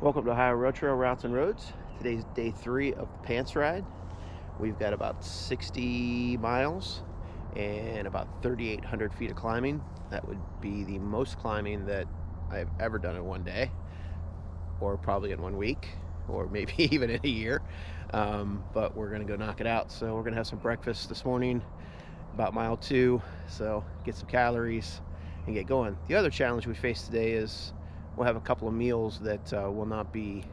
Welcome to Ohio Road Trail Routes and Roads. Today's day 3 of the Pants Ride. We've got about 60 miles and about 3,800 feet of climbing. That would be the most climbing that I've ever done in one day, or probably in 1 week, or maybe even in a year. But we're gonna go knock it out. So we're gonna have some breakfast this morning, about mile 2. So get some calories and get going. The other challenge we face today is we'll have a couple of meals that will not be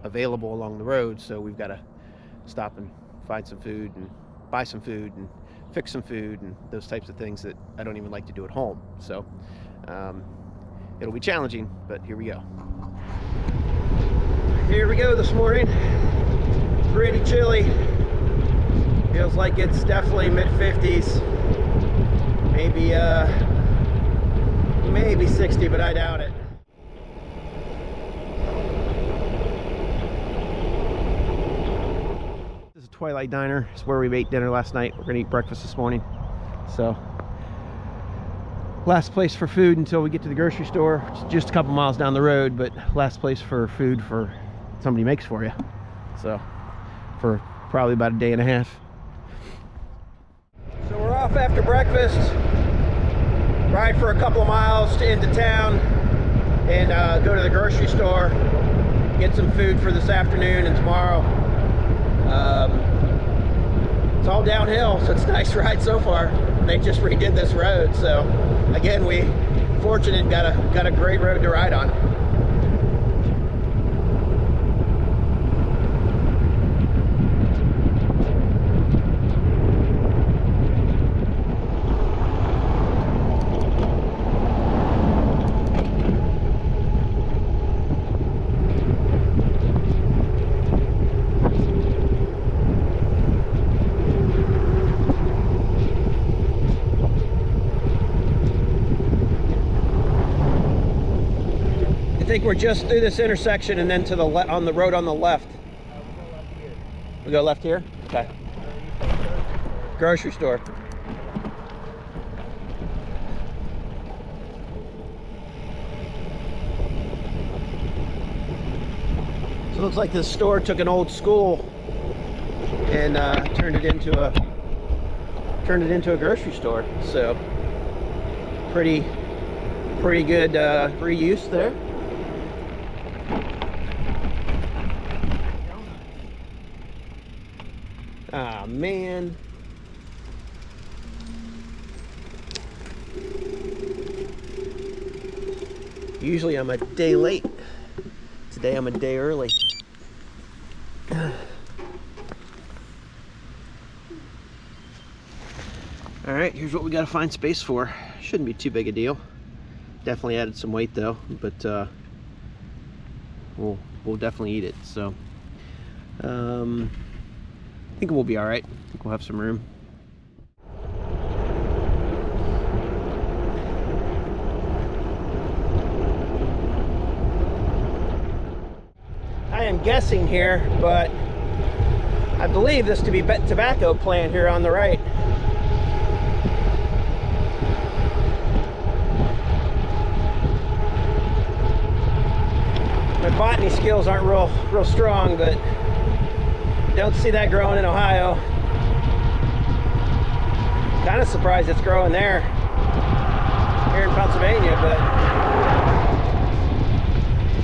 available along the road, so we've got to stop and find some food and buy some food and fix some food and those types of things that I don't even like to do at home. So it'll be challenging, but here we go. Here we go this morning. Pretty chilly. Feels like it's definitely mid-50s. Maybe 60, but I doubt it. This is Twilight Diner. It's where we ate dinner last night. We're gonna eat breakfast this morning. So, last place for food until we get to the grocery store, which is just a couple miles down the road, but last place for food for somebody makes for you. So, for probably about a day and a half. So we're off after breakfast. Ride for a couple of miles into town and go to the grocery store, get some food for this afternoon and tomorrow. It's all downhill, so it's a nice ride so far. They just redid this road, so again, we fortunate got a great road to ride on. I think we're just through this intersection and then to the on the road on the left. We go left here? Okay. Grocery store. So it looks like this store took an old school and turned it into a grocery store. So pretty good reuse there. Ah, man. Usually I'm a day late. Today I'm a day early. All right, here's what we got to find space for. Shouldn't be too big a deal. Definitely added some weight though, but we'll definitely eat it. So I think we'll be all right. I think we'll have some room. I am guessing here, but I believe this to be tobacco plant here on the right. My botany skills aren't real strong, but don't see that growing in Ohio. Kind of surprised it's growing there, here in Pennsylvania, but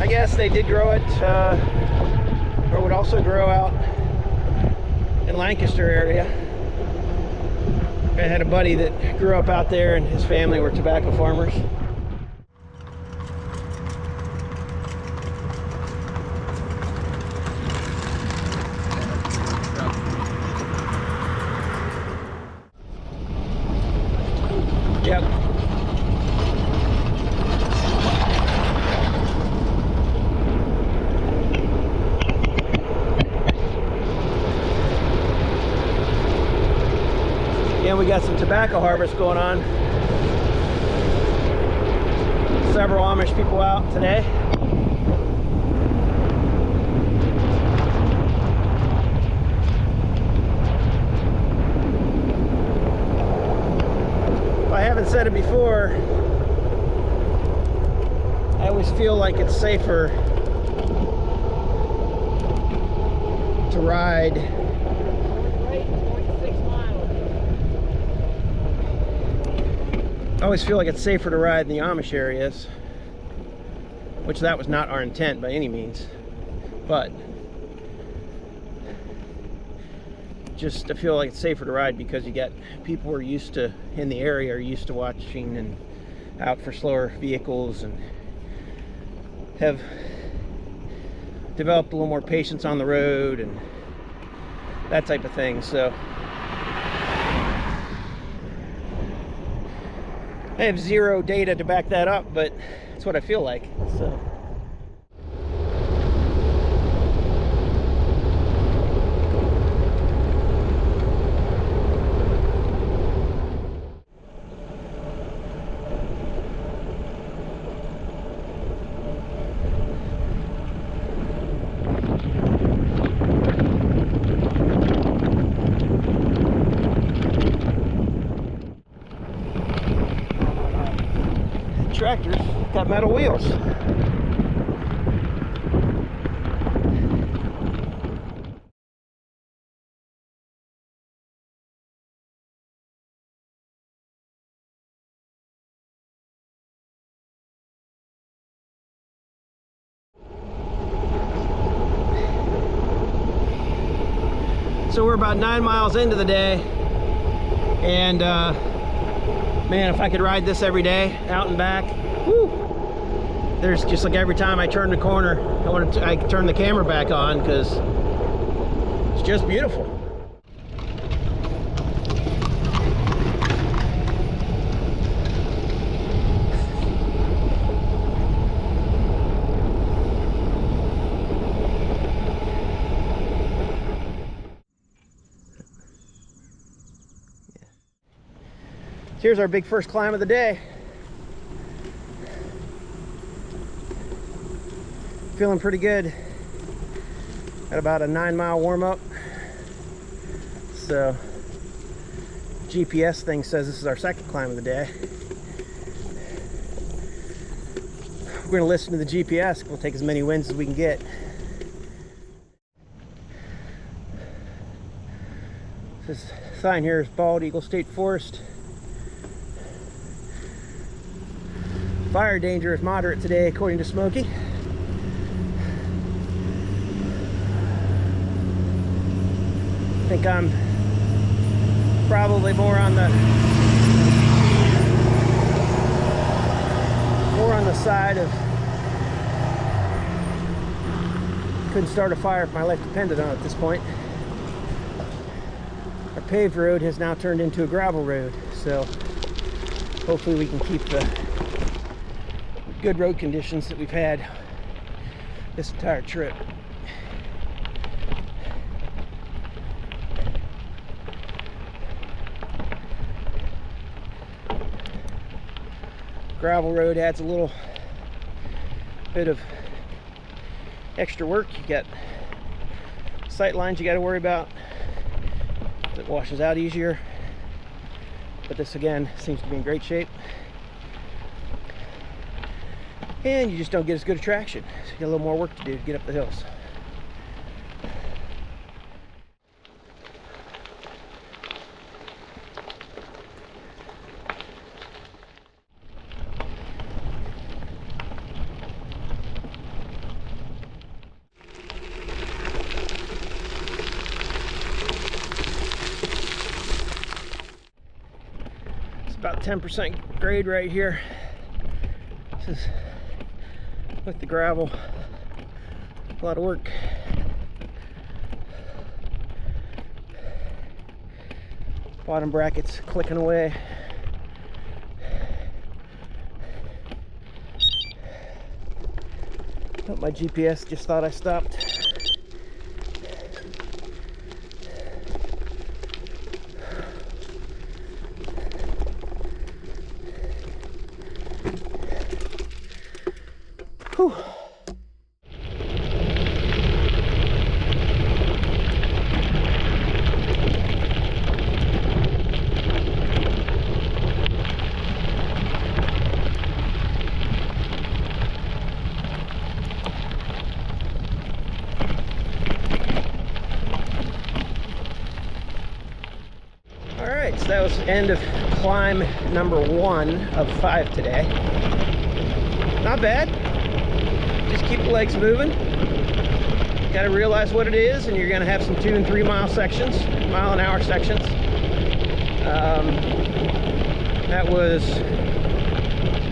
I guess they did grow it, or would also grow out in Lancaster area. I had a buddy that grew up out there and his family were tobacco farmers. Yep. Yeah, we got some tobacco harvest going on. Several Amish people out today. If I haven't said it before, I always feel like it's safer to ride in the Amish areas, which that was not our intent by any means, but just I feel like it's safer to ride because you got people who are used to, in the area, are used to watching and out for slower vehicles and have developed a little more patience on the road and that type of thing. So I have zero data to back that up, but it's what I feel like. So tractor's got metal wheels. So we're about 9 miles into the day, and man, if I could ride this every day, out and back, whew, there's just like every time I turn the corner, I turn the camera back on because it's just beautiful. Here's our big first climb of the day. Feeling pretty good. Got about a 9-mile warm-up. So GPS thing says this is our second climb of the day. We're going to listen to the GPS. We'll take as many wins as we can get. This sign here is Bald Eagle State Forest. Fire danger is moderate today, according to Smokey. I think I'm probably more on the side of couldn't start a fire if my life depended on it at this point. Our paved road has now turned into a gravel road, so hopefully we can keep the good road conditions that we've had this entire trip. Gravel road adds a little bit of extra work. You got sight lines you got to worry about. It washes out easier, but this again seems to be in great shape. And you just don't get as good a traction. So you got a little more work to do to get up the hills. It's about 10% grade right here. This is with the gravel, a lot of work. Bottom brackets clicking away. Oh, my GPS just thought I stopped. Whew. that was end of climb number 1 of 5 today. Not bad. Just keep the legs moving. Got to realize what it is, and you're going to have some 2 and 3 mile sections, mile-an-hour sections. That was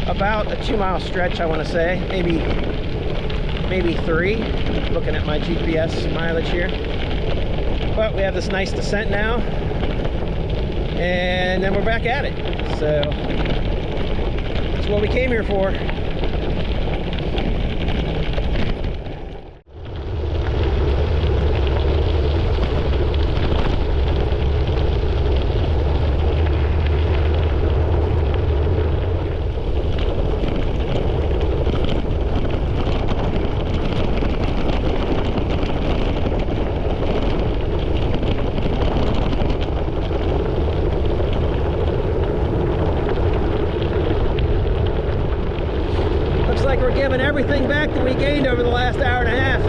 about a 2 mile stretch, I want to say, maybe 3, looking at my GPS mileage here. But we have this nice descent now, and then we're back at it. So that's what we came here for. We're giving everything back that we gained over the last hour and a half.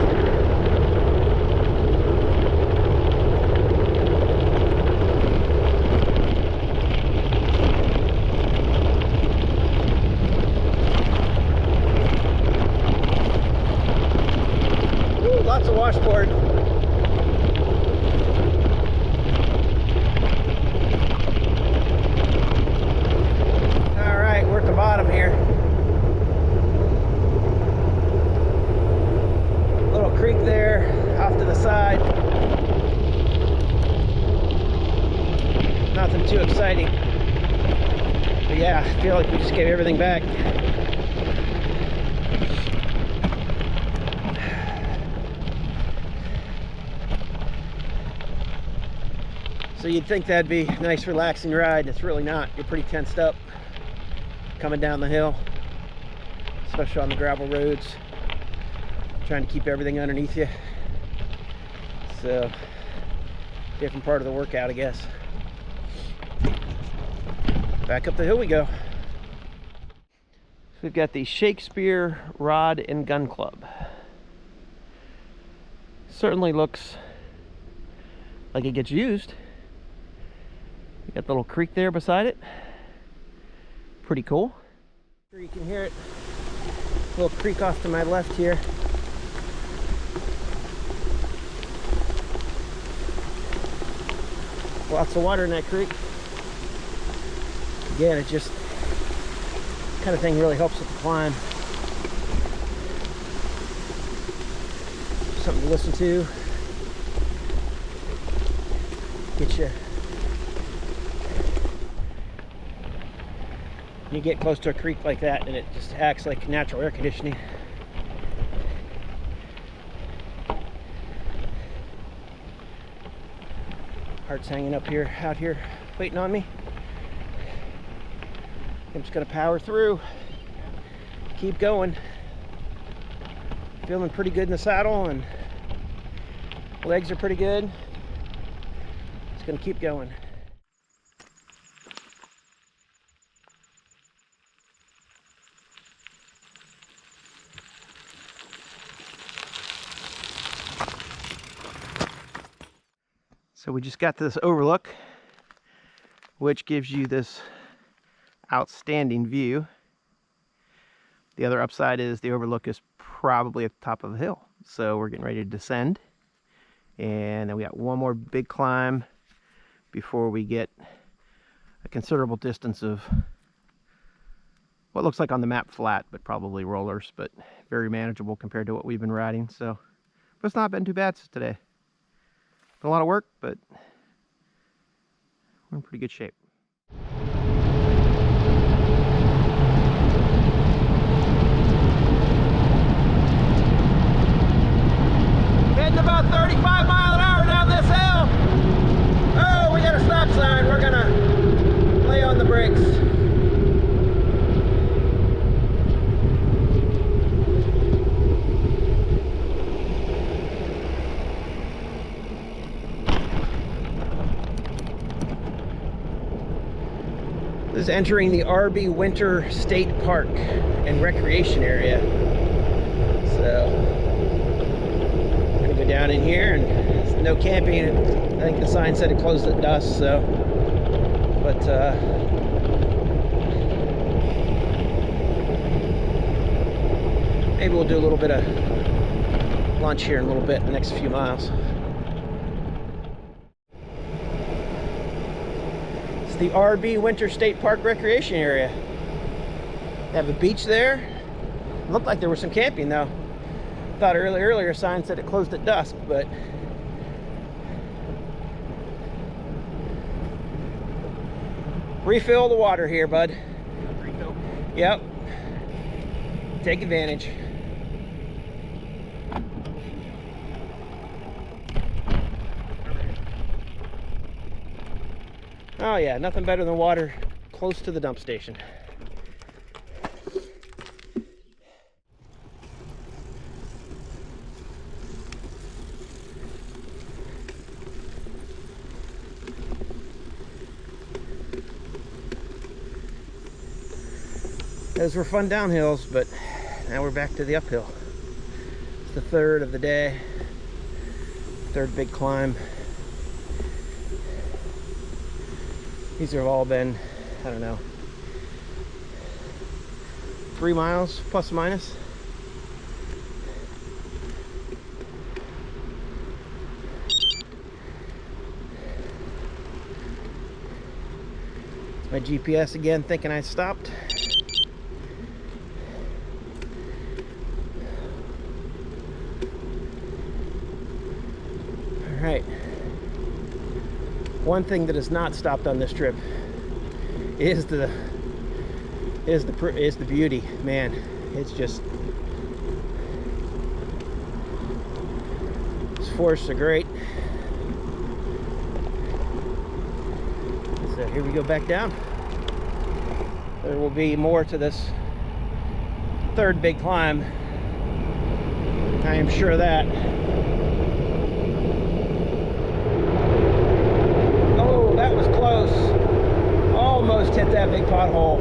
Ooh, lots of washboard. All right, we're at the bottom here. Creek there off to the side. Nothing too exciting, but yeah, I feel like we just gave everything back. So you'd think that'd be a nice relaxing ride. It's really not. You're pretty tensed up coming down the hill, especially on the gravel roads, trying to keep everything underneath you. So different part of the workout, I guess. Back up the hill we go. So we've got the Shakespeare Rod and Gun Club. Certainly looks like it gets used. You got the little creek there beside it. Pretty cool. You can hear it. A little creek off to my left here. Lots of water in that creek. Again, it just kind of thing really helps with the climb. Something to listen to. Get you get close to a creek like that, and it just acts like natural air conditioning. Heart's hanging up here, out here, waiting on me. I'm just gonna power through, keep going. Feeling pretty good in the saddle, and legs are pretty good. Just gonna keep going. So we just got to this overlook, which gives you this outstanding view. The other upside is the overlook is probably at the top of the hill. So we're getting ready to descend. And then we got one more big climb before we get a considerable distance of what looks like on the map flat, but probably rollers, but very manageable compared to what we've been riding. So, but it's not been too bad today. A lot of work, but we're in pretty good shape. Heading about 35 miles an hour down this hill. Oh, we got a stop sign. We're gonna lay on the brakes. This is entering the R.B. Winter State Park and Recreation Area. So, I'm gonna go down in here, and there's no camping. I think the sign said it closed at dusk, so But maybe we'll do a little bit of lunch here in a little bit, the next few miles. It's the RB Winter State Park Recreation Area. They have a beach there. It looked like there was some camping though. Thought earlier sign said it closed at dusk, but refill the water here, bud. Refill? Yep. Take advantage. Oh yeah, nothing better than water close to the dump station. Those were fun downhills, but now we're back to the uphill. It's the third of the day, third big climb. These have all been, I don't know, 3 miles plus or minus. It's my GPS again thinking I stopped. All right. One thing that has not stopped on this trip is the beauty. Man, it's just, these forests are great. So here we go back down. There will be more to this third big climb. I am sure of that. That was close. Almost hit that big pothole.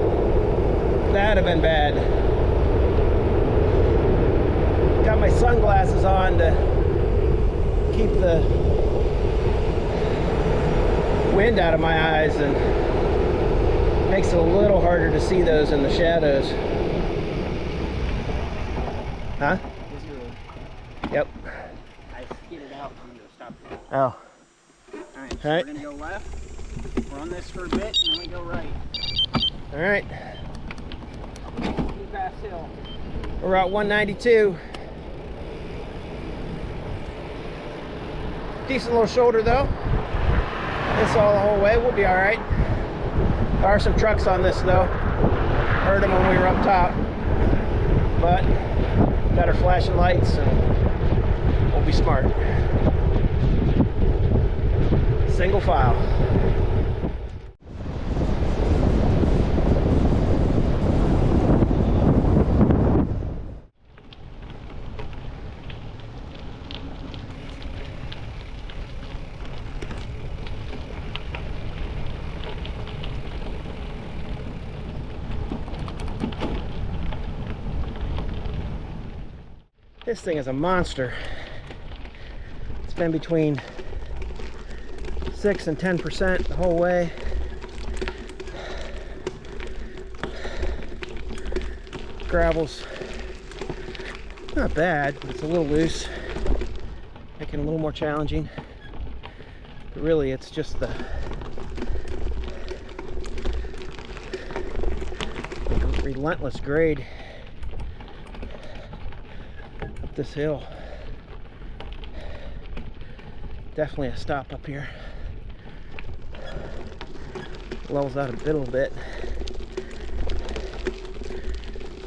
That'd have been bad. Got my sunglasses on to keep the wind out of my eyes, and makes it a little harder to see those in the shadows. Huh? Yep. I skidded out from the stop. Oh. Alright, so Alright. we're gonna go left. We're on this for a bit, and then we go right. All right. Blue Pass Hill. We're Route 192. Decent little shoulder though. This all the whole way. We'll be all right. There are some trucks on this though. Heard them when we were up top. But got our flashing lights and we'll be smart. Single file. This thing is a monster. It's been between 6 and 10% the whole way. Gravel's not bad, but it's a little loose, making it a little more challenging. But really, it's just the relentless grade up this hill. Definitely a stop up here. Levels out a little bit,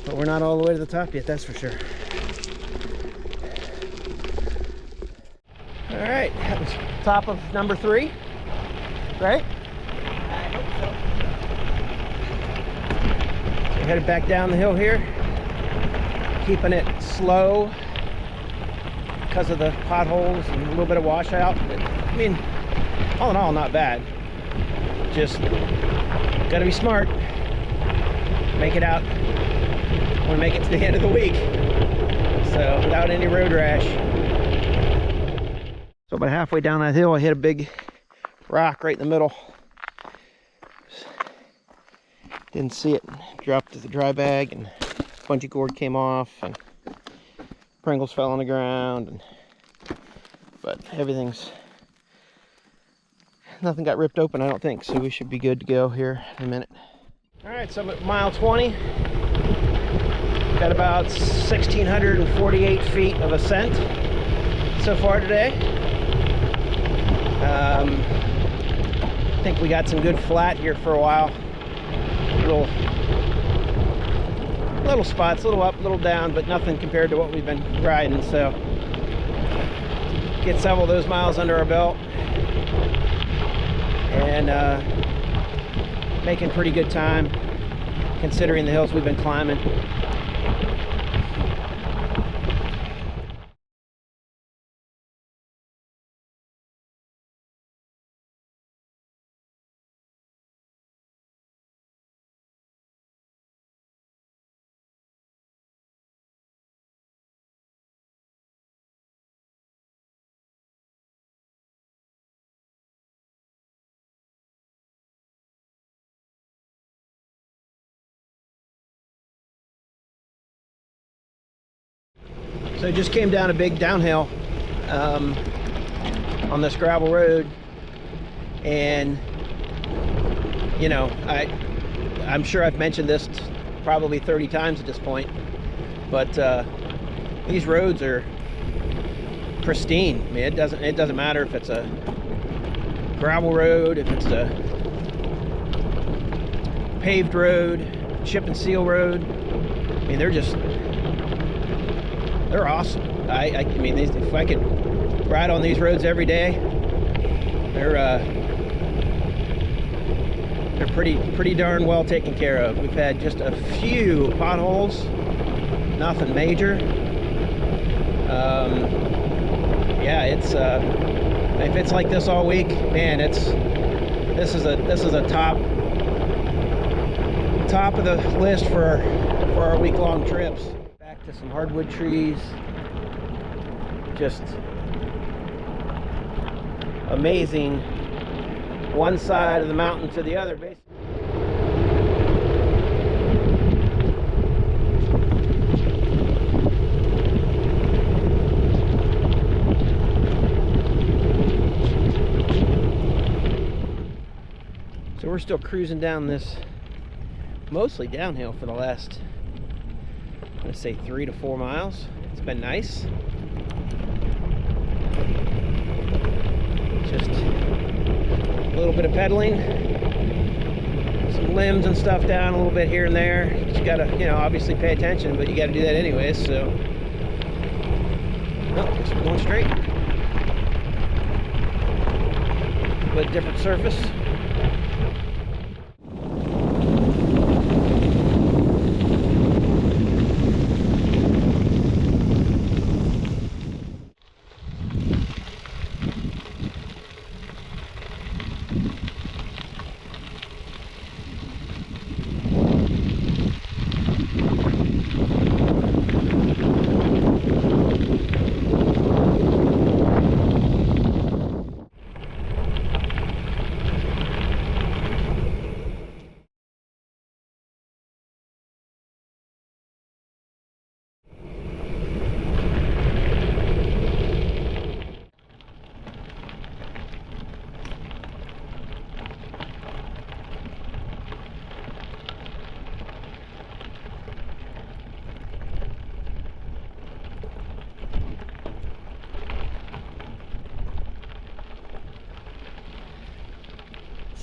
but we're not all the way to the top yet, that's for sure. All right, that was top of number 3, right? I hope so. So we're headed back down the hill here, keeping it slow because of the potholes and a little bit of washout. But, I mean, all in all, not bad. Just gotta be smart. Make it out. Want to make it to the end of the week, so without any road rash. So about halfway down that hill, I hit a big rock right in the middle. Didn't see it. Dropped to the dry bag and bungee cord came off and Pringles fell on the ground. But nothing got ripped open, I don't think, so we should be good to go here in a minute. All right, so I'm at mile 20. Got about 1,648 feet of ascent so far today. I think we got some good flat here for a while. Little spots, a little up, a little down, but nothing compared to what we've been riding. So get several of those miles under our belt and making pretty good time considering the hills we've been climbing. So I just came down a big downhill on this gravel road, and you know, I'm sure I've mentioned this probably 30 times at this point, but these roads are pristine. I mean, it doesn't matter if it's a gravel road, if it's a paved road, chip and seal road. I mean, they're awesome. I mean, if I could ride on these roads every day, they're pretty darn well taken care of. We've had just a few potholes, nothing major. Yeah, it's if it's like this all week, man, this is a top of the list for our week-long trips. Back to some hardwood trees. Just amazing, one side of the mountain to the other, basically. So we're still cruising down this mostly downhill for the last, I'm gonna say 3 to 4 miles. It's been nice. Just a little bit of pedaling, some limbs and stuff down a little bit here and there. You gotta, you know, obviously pay attention, but you gotta do that anyways, so. Oh, guess we're going straight. But different surface.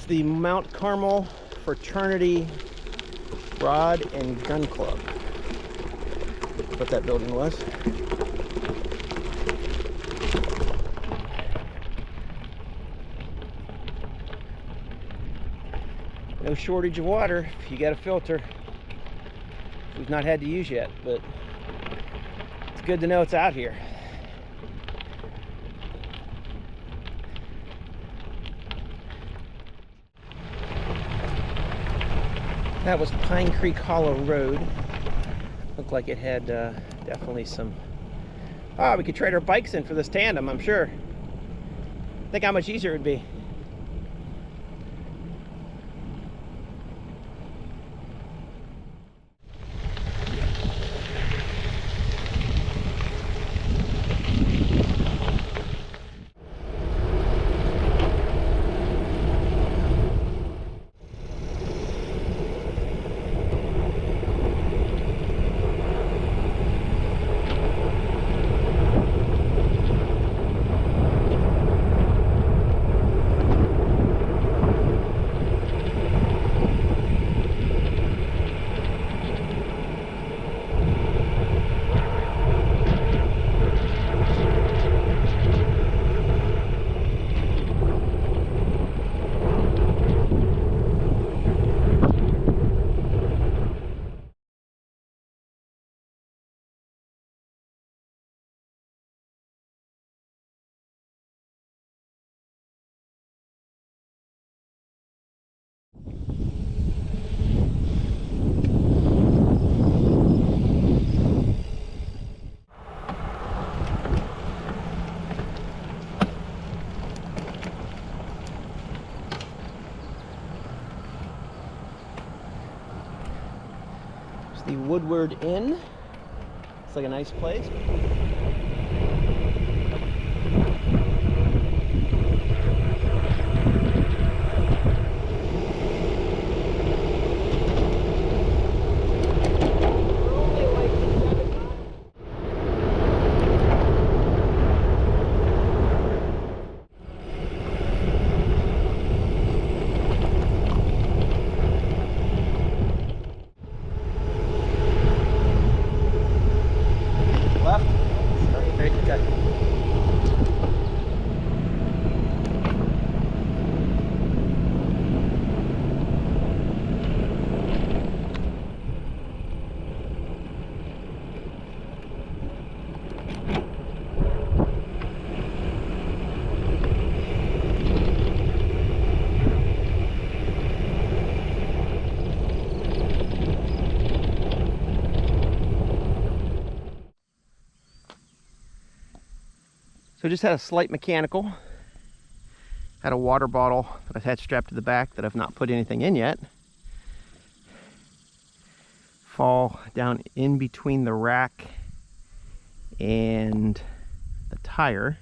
The Mount Carmel Fraternity Rod and Gun Club. That's what that building was. No shortage of water if you got a filter. We've not had to use yet, but it's good to know it's out here. That was Pine Creek Hollow Road. Looked like it had definitely some... we could trade our bikes in for this tandem, I'm sure. Think how much easier it would be. The Woodward Inn. It's like a nice place. So just had a slight mechanical. Had a water bottle that I've had strapped to the back that I've not put anything in yet. Fall down in between the rack and the tire.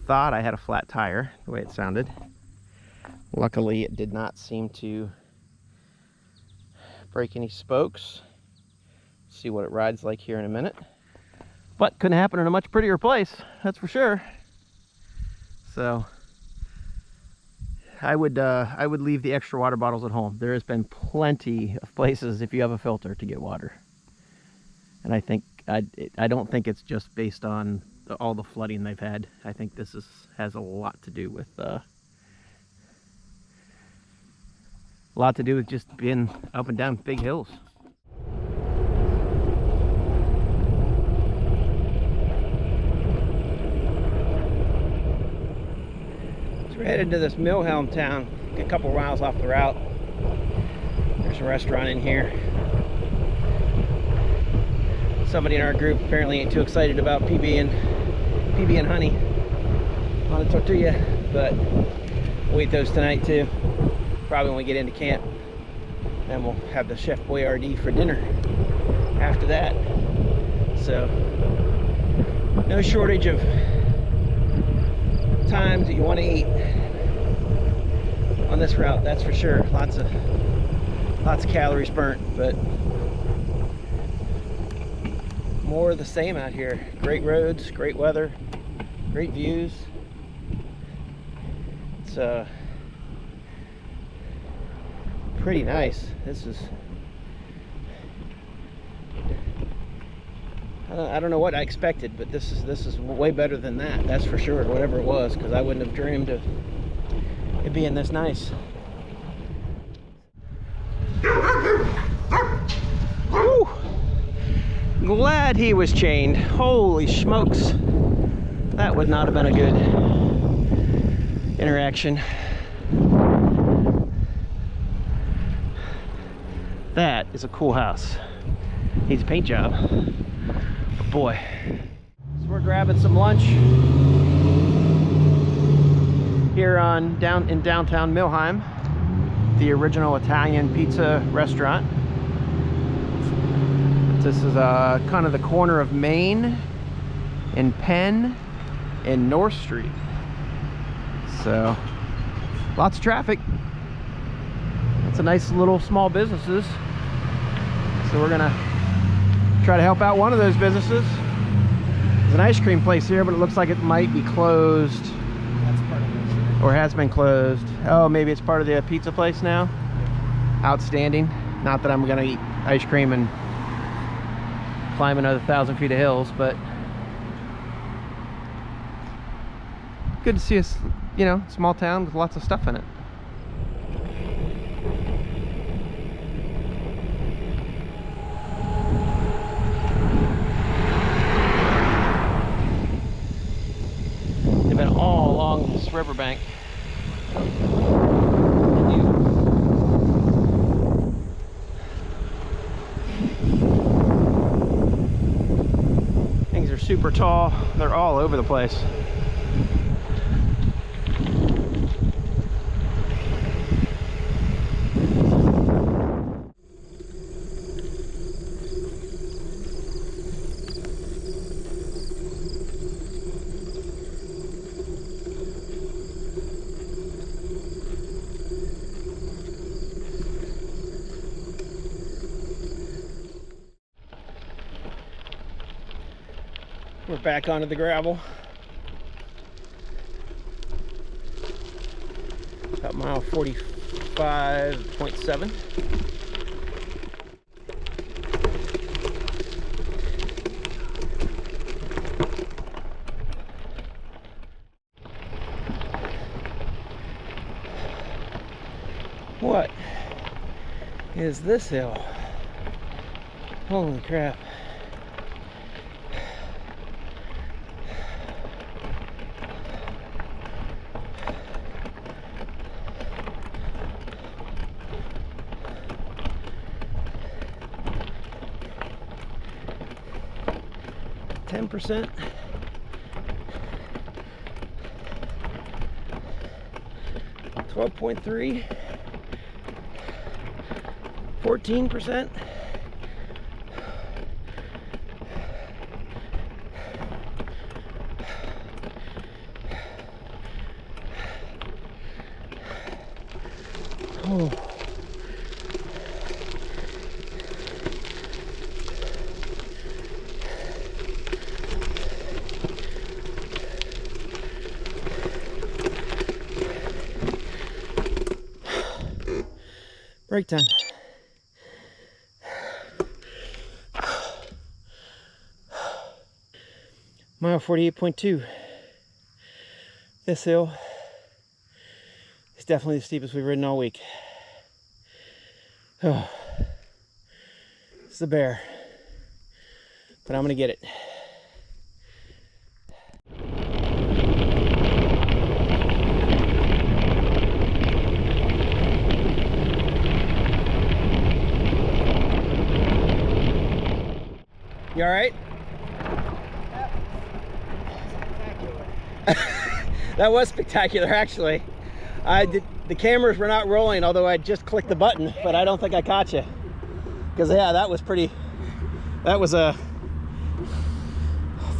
Thought I had a flat tire, the way it sounded. Luckily, it did not seem to break any spokes. See what it rides like here in a minute. But couldn't happen in a much prettier place, that's for sure. So I would leave the extra water bottles at home. There has been plenty of places, if you have a filter, to get water. And I don't think it's just based on all the flooding they've had. I think this has a lot to do with just being up and down big hills. So we're headed to this Milhelm town, a couple miles off the route. There's a restaurant in here. Somebody in our group apparently ain't too excited about PB and honey on a tortilla, but we'll eat those tonight too. Probably when we get into camp. Then we'll have the Chef Boyardee for dinner after that. So no shortage of times that you want to eat on this route, that's for sure. Lots of calories burnt, but more of the same out here. Great roads, great weather, great views. It's pretty nice. This is, I don't know what I expected, but this is way better than that's for sure, whatever it was, because I wouldn't have dreamed of it being this nice. Woo! Glad he was chained. Holy smokes, that would not have been a good interaction. That is a cool house. Needs a paint job. But boy. So we're grabbing some lunch here in downtown Milheim, the original Italian pizza restaurant. This is kind of the corner of Main and Penn and North Street. So lots of traffic. It's a nice little small businesses. So we're gonna try to help out one of those businesses. There's an ice cream place here, but it looks like it might be closed. That's part of this. Or has been closed. Oh, maybe it's part of the pizza place now. Outstanding. Not that I'm gonna eat ice cream and climb another 1,000 feet of hills, but good to see us, you know, small town with lots of stuff in it. They've been all along this riverbank. Things are super tall. They're all over the place. We're back onto the gravel. About mile 45.7. What is this hill? Holy crap. %, 12.3, 14%. Oh. Break time. Mile 48.2. This hill is definitely the steepest we've ridden all week. Oh, it's the bear, but I'm gonna get it. You all right? That was spectacular, actually. The cameras were not rolling, although I just clicked the button, but I don't think I caught you. Because yeah, that was a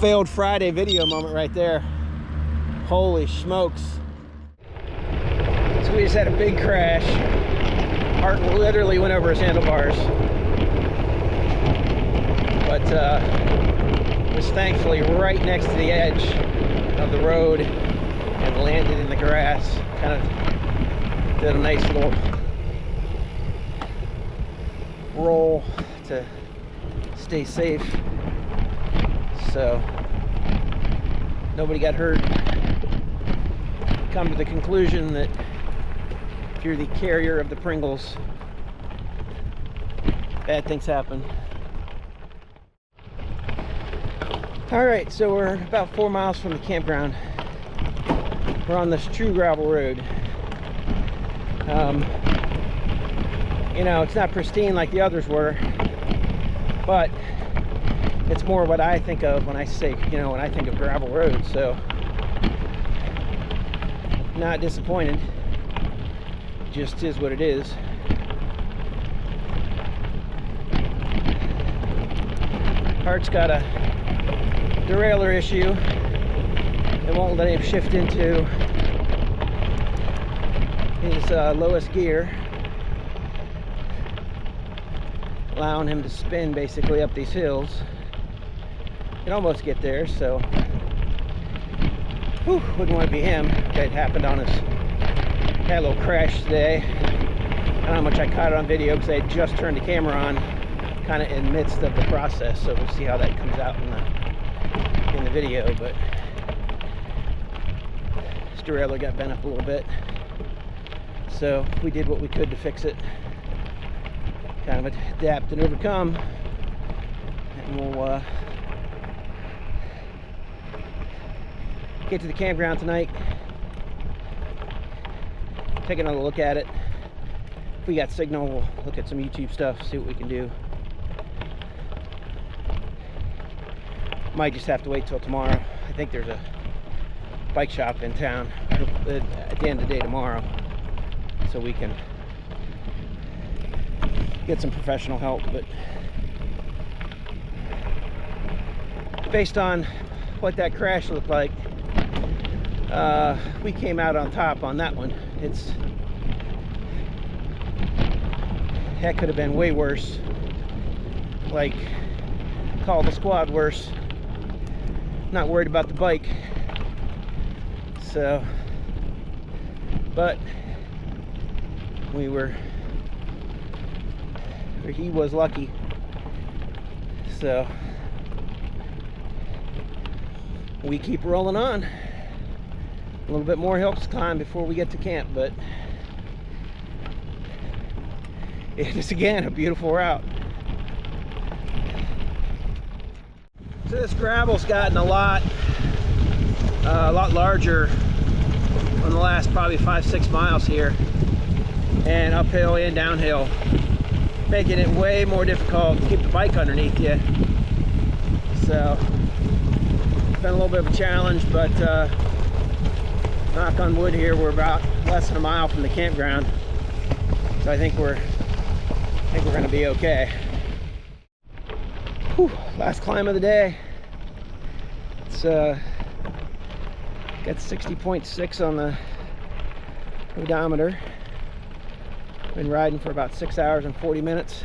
failed Friday video moment right there. Holy smokes. So we just had a big crash. Martin literally went over his handlebars. But was thankfully right next to the edge of the road and landed in the grass. Kind of did a nice little roll to stay safe. So nobody got hurt. Come to the conclusion that if you're the carrier of the Pringles, bad things happen. All right, so we're about 4 miles from the campground. We're on this true gravel road. You know, it's not pristine like the others were, but it's more what I think of when I say, you know, when I think of gravel roads. So, not disappointed. Just is what it is. Hart's got a derailleur issue. It won't let him shift into his lowest gear, allowing him to spin basically up these hills. Can almost get there, so wouldn't want to be him. That happened on his, had a little crash today. I don't know how much I caught it on video because I had just turned the camera on, kind of in the midst of the process, so we'll see how that comes out in the video. But this derailleur got bent up a little bit, so we did what we could to fix it, kind of adapt and overcome, and we'll get to the campground tonight, take another look at it. If we got signal, we'll look at some YouTube stuff, see what we can do. Might just have to wait till tomorrow. I think there's a bike shop in town at the end of the day tomorrow, so we can get some professional help. But based on what that crash looked like, we came out on top on that one. That could have been way worse. Like, call the squad worse. not worried about the bike. So, but he was lucky. So we keep rolling on. A little bit more hill to climb before we get to camp, but it is again a beautiful route. So this gravel's gotten a lot larger on the last probably 5-6 miles here, and uphill and downhill, making it way more difficult to keep the bike underneath you. So it's been a little bit of a challenge, but knock on wood here, we're about less than a mile from the campground, so I think we're gonna be okay. Whew, last climb of the day. It's got 60.6 on the odometer. Been riding for about 6 hours and 40 minutes,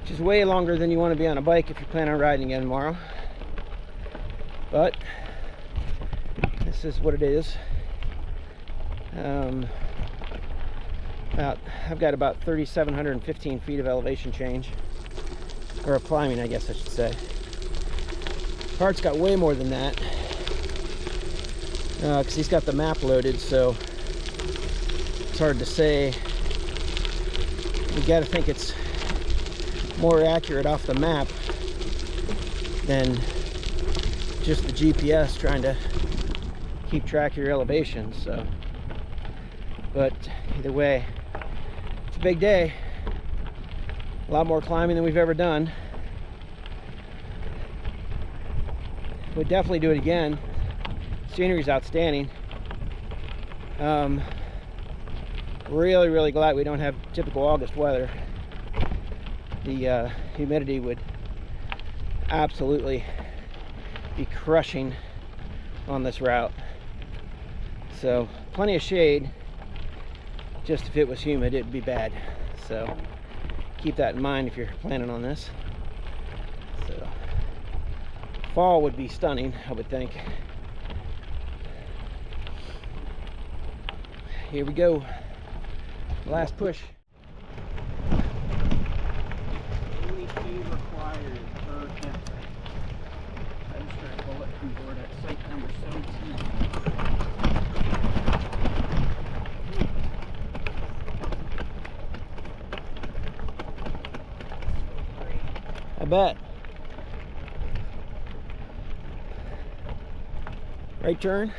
which is way longer than you want to be on a bike if you plan on riding again tomorrow. But this is what it is. I've got about 3,715 feet of elevation change, or of climbing, I guess I should say. Hart's got way more than that, because he's got the map loaded, so it's hard to say. You got to think it's more accurate off the map than just the GPS trying to keep track of your elevation. So, but either way, it's a big day. A lot more climbing than we've ever done. Would definitely do it again. Scenery's outstanding. Really glad we don't have typical August weather. The humidity would absolutely be crushing on this route. So plenty of shade. Just if it was humid, it'd be bad. So keep that in mind if you're planning on this. So fall would be stunning, I would think. Here we go. Last push. Only fee required per campsite. Register a bullet from board at site number 17. I bet. Right turn.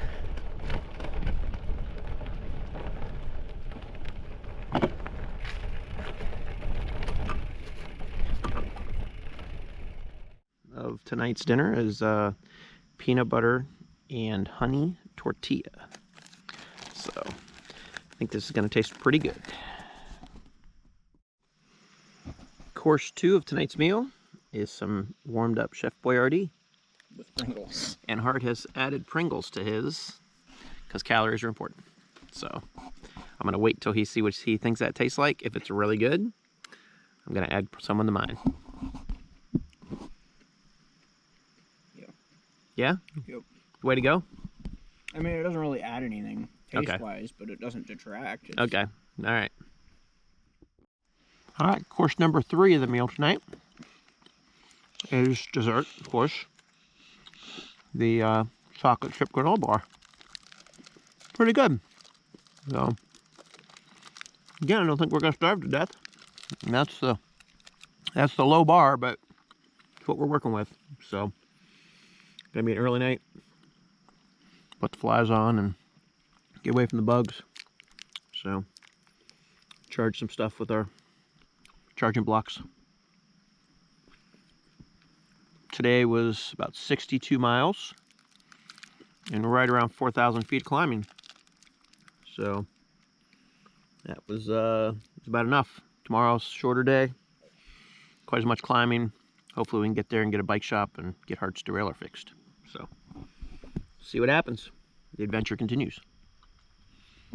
Of tonight's dinner is peanut butter and honey tortilla. So I think this is going to taste pretty good. Course 2 of tonight's meal is some warmed up Chef Boyardee With Pringles. and Hart has added Pringles to his because calories are important. So I'm going to wait till he see what he thinks that tastes like. If it's really good, I'm going to add some to mine. Yeah? Yep. Way to go? I mean, it doesn't really add anything taste-wise, but it doesn't detract. It's... Okay. All right. All right. Course number 3 of the meal tonight is dessert, of course. The chocolate chip granola bar. Pretty good. So, again, I don't think we're going to starve to death. And that's the low bar, but it's what we're working with. So, gonna be an early night. Put the flies on and get away from the bugs. So, charge some stuff with our charging blocks. Today was about 62 miles and right around 4,000 feet climbing. So that was about enough. Tomorrow's a shorter day, quite as much climbing. Hopefully we can get there and get a bike shop and get Hart's derailleur fixed. So see what happens. The adventure continues.